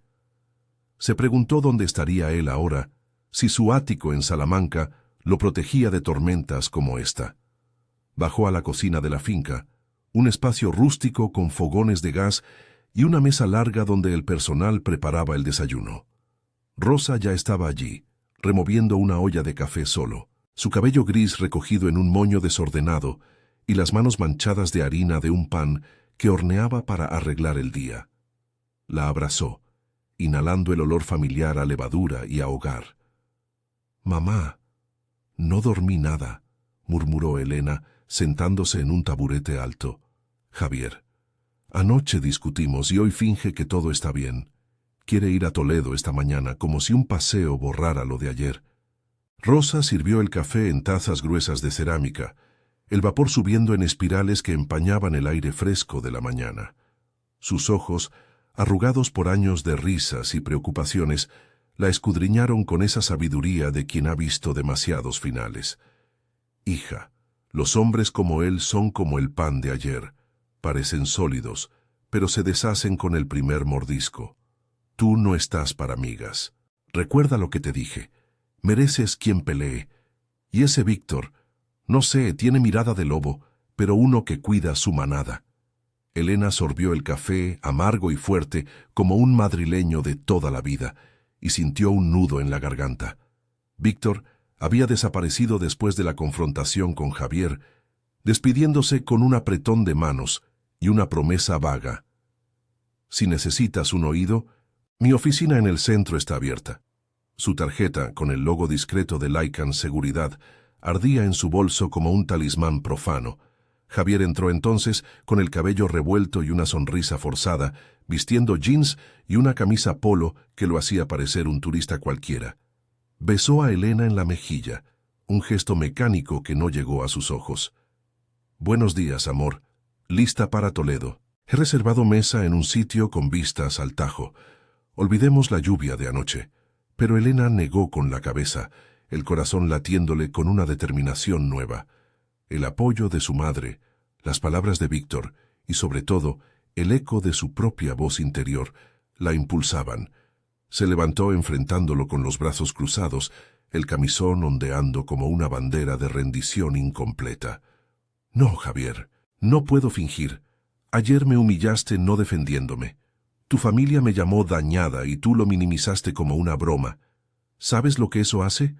[SPEAKER 1] Se preguntó dónde estaría él ahora, si su ático en Salamanca lo protegía de tormentas como esta. Bajó a la cocina de la finca, un espacio rústico con fogones de gas y una mesa larga donde el personal preparaba el desayuno. Rosa ya estaba allí, removiendo una olla de café solo, su cabello gris recogido en un moño desordenado y las manos manchadas de harina de un pan que horneaba para arreglar el día. La abrazó, inhalando el olor familiar a levadura y a hogar. «Mamá, no dormí nada», murmuró Elena, sentándose en un taburete alto. «Javier, anoche discutimos y hoy finge que todo está bien. Quiere ir a Toledo esta mañana como si un paseo borrara lo de ayer». Rosa sirvió el café en tazas gruesas de cerámica, el vapor subiendo en espirales que empañaban el aire fresco de la mañana. Sus ojos, arrugados por años de risas y preocupaciones, la escudriñaron con esa sabiduría de quien ha visto demasiados finales. «Hija, los hombres como él son como el pan de ayer. Parecen sólidos, pero se deshacen con el primer mordisco. Tú no estás para migas. Recuerda lo que te dije. Mereces quien pelee. Y ese Víctor, no sé, tiene mirada de lobo, pero uno que cuida su manada». Elena sorbió el café, amargo y fuerte, como un madrileño de toda la vida, y sintió un nudo en la garganta. Víctor había desaparecido después de la confrontación con Javier, despidiéndose con un apretón de manos y una promesa vaga. «Si necesitas un oído, mi oficina en el centro está abierta». Su tarjeta, con el logo discreto de Lycan Seguridad, ardía en su bolso como un talismán profano. Javier entró entonces con el cabello revuelto y una sonrisa forzada, vistiendo jeans y una camisa polo que lo hacía parecer un turista cualquiera. Besó a Elena en la mejilla, un gesto mecánico que no llegó a sus ojos. «Buenos días, amor. Lista para Toledo. He reservado mesa en un sitio con vistas al Tajo. Olvidemos la lluvia de anoche». Pero Elena negó con la cabeza. el corazón latiéndole con una determinación nueva. El apoyo de su madre, las palabras de Víctor y, sobre todo, el eco de su propia voz interior la impulsaban. Se levantó enfrentándolo con los brazos cruzados, el camisón ondeando como una bandera de rendición incompleta. «No, Javier, no puedo fingir. Ayer me humillaste no defendiéndome. Tu familia me llamó dañada y tú lo minimizaste como una broma. ¿Sabes lo que eso hace?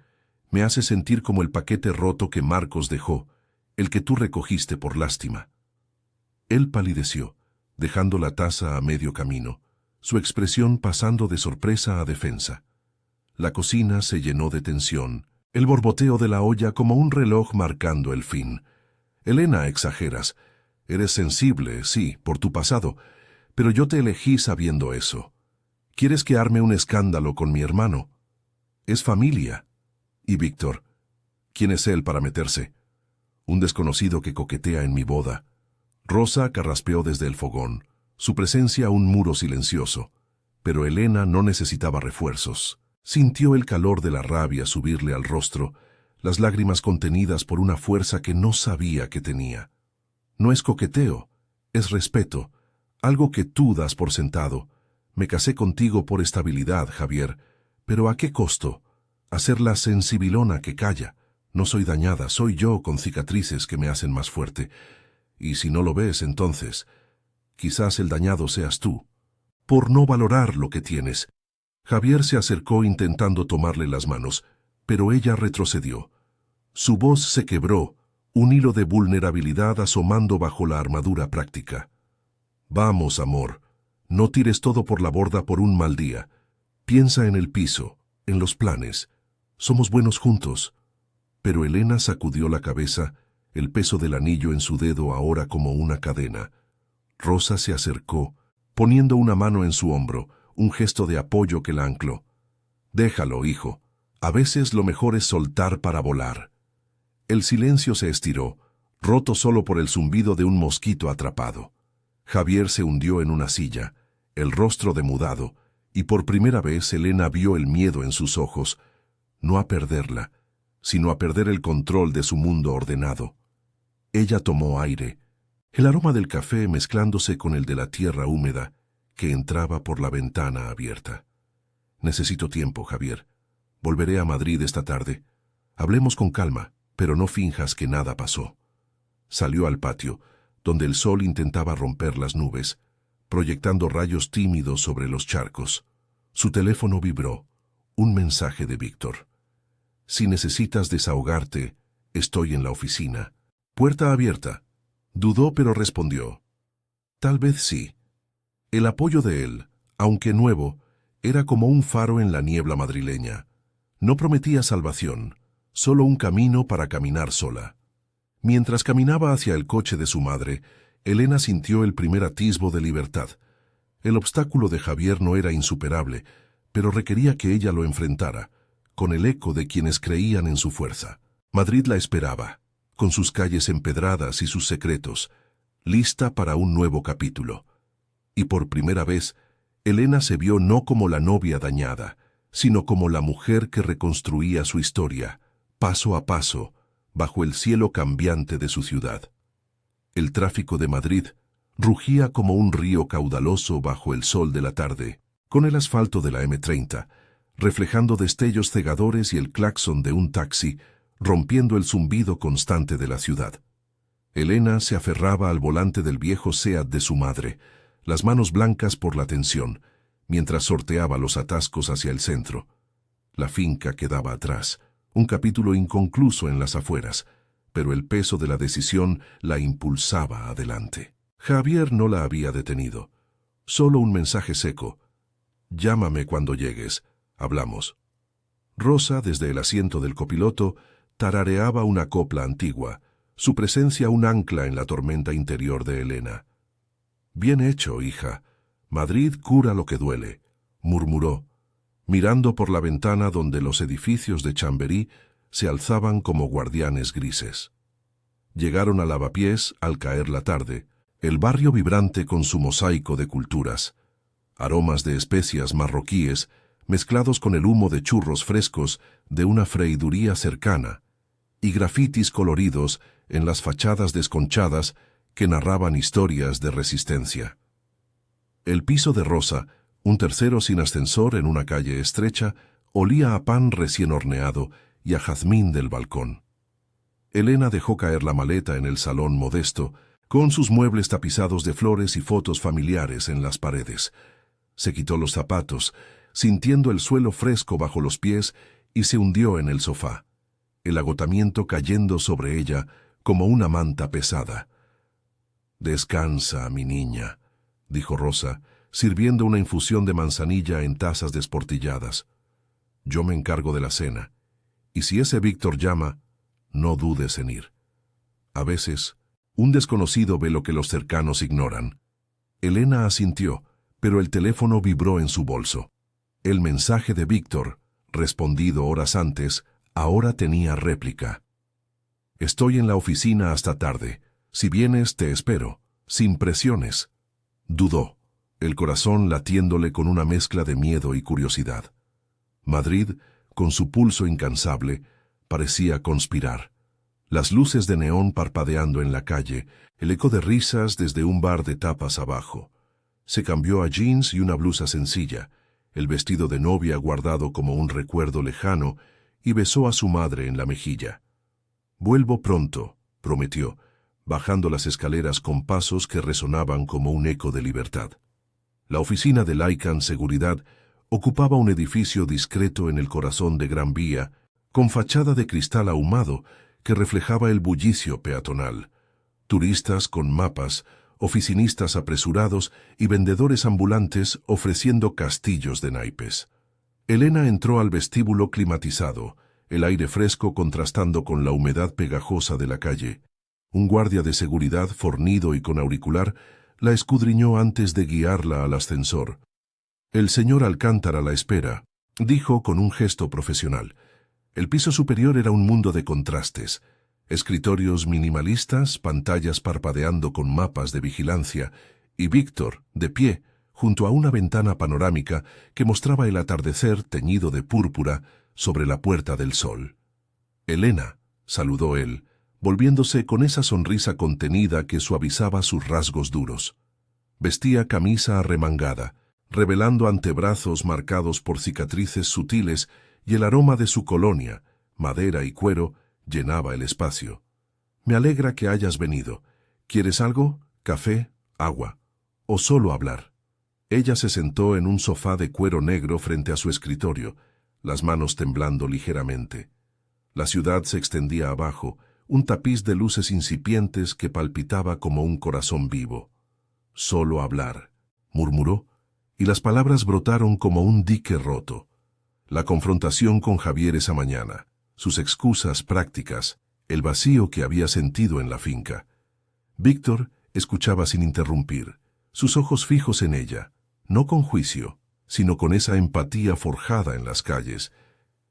[SPEAKER 1] Me hace sentir como el paquete roto que Marcos dejó, el que tú recogiste por lástima». Él palideció, dejando la taza a medio camino, su expresión pasando de sorpresa a defensa. La cocina se llenó de tensión, el borboteo de la olla como un reloj marcando el fin. «Elena, exageras. Eres sensible, sí, por tu pasado, pero yo te elegí sabiendo eso. ¿Quieres que arme un escándalo con mi hermano? Es familia. Y Víctor, ¿quién es él para meterse? Un desconocido que coquetea en mi boda». Rosa carraspeó desde el fogón, su presencia un muro silencioso, pero Elena no necesitaba refuerzos. Sintió el calor de la rabia subirle al rostro, las lágrimas contenidas por una fuerza que no sabía que tenía. «No es coqueteo, es respeto, algo que tú das por sentado. Me casé contigo por estabilidad, Javier, pero ¿a qué costo? Hacer la sensibilona que calla. No soy dañada, soy yo con cicatrices que me hacen más fuerte. Y si no lo ves, entonces, quizás el dañado seas tú, por no valorar lo que tienes». Javier se acercó intentando tomarle las manos, pero ella retrocedió. Su voz se quebró, un hilo de vulnerabilidad asomando bajo la armadura práctica. «Vamos, amor, no tires todo por la borda por un mal día. Piensa en el piso, en los planes. Somos buenos juntos». Pero Elena sacudió la cabeza, el peso del anillo en su dedo ahora como una cadena. Rosa se acercó, poniendo una mano en su hombro, un gesto de apoyo que la ancló. «Déjalo, hijo. A veces lo mejor es soltar para volar». El silencio se estiró, roto solo por el zumbido de un mosquito atrapado. Javier se hundió en una silla, el rostro demudado, y por primera vez Elena vio el miedo en sus ojos, no a perderla, sino a perder el control de su mundo ordenado. Ella tomó aire, el aroma del café mezclándose con el de la tierra húmeda que entraba por la ventana abierta. «Necesito tiempo, Javier. Volveré a Madrid esta tarde. Hablemos con calma, pero no finjas que nada pasó». Salió al patio, donde el sol intentaba romper las nubes, proyectando rayos tímidos sobre los charcos. Su teléfono vibró, un mensaje de Víctor. «Si necesitas desahogarte, estoy en la oficina». «Puerta abierta». Dudó, pero respondió. «Tal vez sí». El apoyo de él, aunque nuevo, era como un faro en la niebla madrileña. No prometía salvación, solo un camino para caminar sola. Mientras caminaba hacia el coche de su madre, Elena sintió el primer atisbo de libertad. El obstáculo de Javier no era insuperable, pero requería que ella lo enfrentara, con el eco de quienes creían en su fuerza. Madrid la esperaba, con sus calles empedradas y sus secretos, lista para un nuevo capítulo. Y por primera vez, Elena se vio no como la novia dañada, sino como la mujer que reconstruía su historia, paso a paso, bajo el cielo cambiante de su ciudad. El tráfico de Madrid rugía como un río caudaloso bajo el sol de la tarde, con el asfalto de la M30, reflejando destellos cegadores y el claxon de un taxi, rompiendo el zumbido constante de la ciudad. Elena se aferraba al volante del viejo Seat de su madre, las manos blancas por la tensión, mientras sorteaba los atascos hacia el centro. La finca quedaba atrás, un capítulo inconcluso en las afueras, pero el peso de la decisión la impulsaba adelante. Javier no la había detenido. Solo un mensaje seco. «Llámame cuando llegues. Hablamos». Rosa, desde el asiento del copiloto, tarareaba una copla antigua, su presencia un ancla en la tormenta interior de Elena. «Bien hecho, hija. Madrid cura lo que duele», murmuró, mirando por la ventana donde los edificios de Chamberí se alzaban como guardianes grises. Llegaron a Lavapiés al caer la tarde, el barrio vibrante con su mosaico de culturas. Aromas de especias marroquíes mezclados con el humo de churros frescos de una freiduría cercana, y grafitis coloridos en las fachadas desconchadas que narraban historias de resistencia. El piso de Rosa, un tercero sin ascensor en una calle estrecha, olía a pan recién horneado y a jazmín del balcón. Elena dejó caer la maleta en el salón modesto, con sus muebles tapizados de flores y fotos familiares en las paredes. Se quitó los zapatos, sintiendo el suelo fresco bajo los pies, y se hundió en el sofá, el agotamiento cayendo sobre ella como una manta pesada. «Descansa, mi niña», dijo Rosa, sirviendo una infusión de manzanilla en tazas desportilladas. «Yo me encargo de la cena, y si ese Víctor llama, no dudes en ir». A veces, un desconocido ve lo que los cercanos ignoran. Elena asintió, pero el teléfono vibró en su bolso. El mensaje de Víctor, respondido horas antes, ahora tenía réplica. «Estoy en la oficina hasta tarde. Si vienes, te espero. Sin presiones». Dudó, el corazón latiéndole con una mezcla de miedo y curiosidad. Madrid, con su pulso incansable, parecía conspirar. Las luces de neón parpadeando en la calle, el eco de risas desde un bar de tapas abajo. Se cambió a jeans y una blusa sencilla, el vestido de novia guardado como un recuerdo lejano, y besó a su madre en la mejilla. «Vuelvo pronto», prometió, bajando las escaleras con pasos que resonaban como un eco de libertad. La oficina de Lycan Seguridad ocupaba un edificio discreto en el corazón de Gran Vía, con fachada de cristal ahumado que reflejaba el bullicio peatonal. Turistas con mapas, oficinistas apresurados y vendedores ambulantes ofreciendo castillos de naipes. Elena entró al vestíbulo climatizado, el aire fresco contrastando con la humedad pegajosa de la calle. Un guardia de seguridad fornido y con auricular la escudriñó antes de guiarla al ascensor. «El señor Alcántara la espera», dijo con un gesto profesional. El piso superior era un mundo de contrastes. Escritorios minimalistas, pantallas parpadeando con mapas de vigilancia, y Víctor, de pie, junto a una ventana panorámica que mostraba el atardecer teñido de púrpura sobre la Puerta del Sol. «Elena», saludó él, volviéndose con esa sonrisa contenida que suavizaba sus rasgos duros. Vestía camisa arremangada, revelando antebrazos marcados por cicatrices sutiles, y el aroma de su colonia, madera y cuero, llenaba el espacio. «Me alegra que hayas venido. ¿Quieres algo? ¿Café? ¿Agua? ¿O solo hablar?» Ella se sentó en un sofá de cuero negro frente a su escritorio, las manos temblando ligeramente. La ciudad se extendía abajo, un tapiz de luces incipientes que palpitaba como un corazón vivo. «Solo hablar», murmuró, y las palabras brotaron como un dique roto. La confrontación con Javier esa mañana, sus excusas prácticas, el vacío que había sentido en la finca. Víctor escuchaba sin interrumpir, sus ojos fijos en ella, no con juicio, sino con esa empatía forjada en las calles.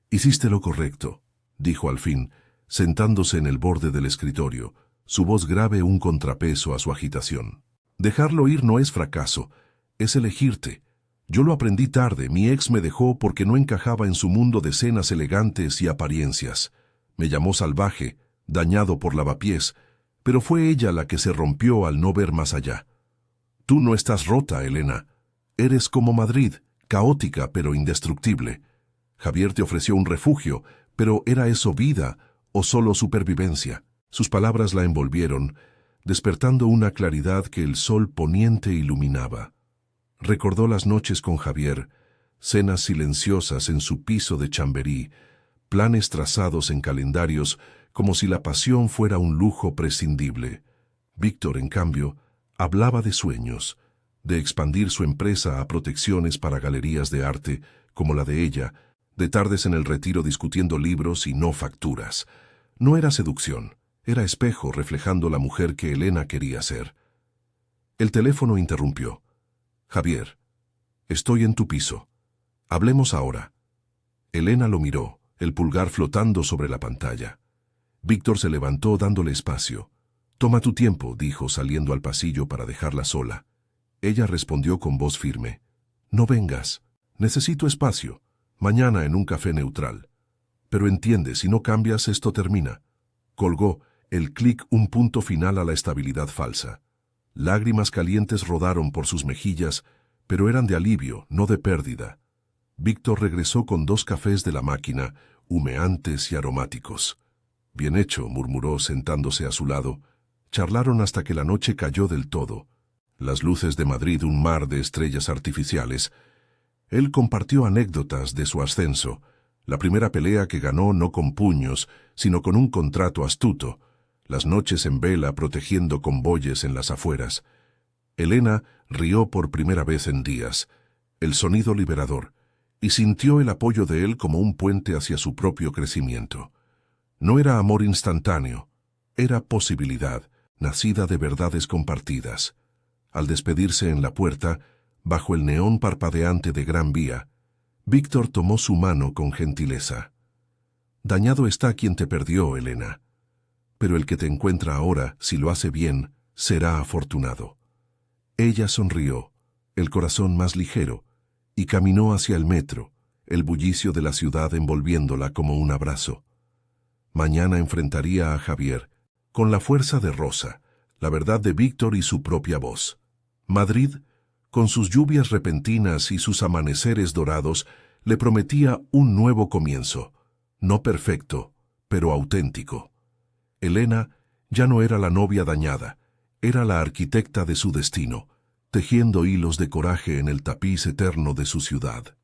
[SPEAKER 1] «Hiciste lo correcto», dijo al fin, sentándose en el borde del escritorio, su voz grave un contrapeso a su agitación. «Dejarlo ir no es fracaso, es elegirte. Yo lo aprendí tarde, mi ex me dejó porque no encajaba en su mundo de cenas elegantes y apariencias. Me llamó salvaje, dañado por lavapiés, pero fue ella la que se rompió al no ver más allá. Tú no estás rota, Elena. Eres como Madrid, caótica pero indestructible. Javier te ofreció un refugio, pero ¿era eso vida o solo supervivencia?» Sus palabras la envolvieron, despertando una claridad que el sol poniente iluminaba. Recordó las noches con Javier, cenas silenciosas en su piso de Chamberí, planes trazados en calendarios como si la pasión fuera un lujo prescindible. Víctor, en cambio, hablaba de sueños, de expandir su empresa a protecciones para galerías de arte como la de ella, de tardes en el retiro discutiendo libros y no facturas. No era seducción, era espejo reflejando la mujer que Elena quería ser. El teléfono interrumpió. «Javier, estoy en tu piso. Hablemos ahora». Elena lo miró, el pulgar flotando sobre la pantalla. Víctor se levantó dándole espacio. «Toma tu tiempo», dijo saliendo al pasillo para dejarla sola. Ella respondió con voz firme. «No vengas. Necesito espacio. Mañana en un café neutral. Pero entiende, si no cambias, esto termina. Colgó, el clic un punto final a la estabilidad falsa. Lágrimas calientes rodaron por sus mejillas, pero eran de alivio, no de pérdida. Víctor regresó con 2 cafés de la máquina, humeantes y aromáticos. Bien hecho, murmuró sentándose a su lado. Charlaron hasta que la noche cayó del todo. Las luces de Madrid, un mar de estrellas artificiales. Él compartió anécdotas de su ascenso, la primera pelea que ganó no con puños, sino con un contrato astuto, las noches en vela protegiendo convoyes en las afueras. Elena rió por primera vez en días, el sonido liberador, y sintió el apoyo de él como un puente hacia su propio crecimiento. No era amor instantáneo, era posibilidad, nacida de verdades compartidas. Al despedirse en la puerta, bajo el neón parpadeante de Gran Vía, Víctor tomó su mano con gentileza. Dañado está quien te perdió, Elena. Pero el que te encuentra ahora, si lo hace bien, será afortunado. Ella sonrió, el corazón más ligero, y caminó hacia el metro, el bullicio de la ciudad envolviéndola como un abrazo. Mañana enfrentaría a Javier, con la fuerza de Rosa, la verdad de Víctor y su propia voz. Madrid, con sus lluvias repentinas y sus amaneceres dorados, le prometía un nuevo comienzo, no perfecto, pero auténtico. Elena ya no era la novia dañada, era la arquitecta de su destino, tejiendo hilos de coraje en el tapiz eterno de su ciudad.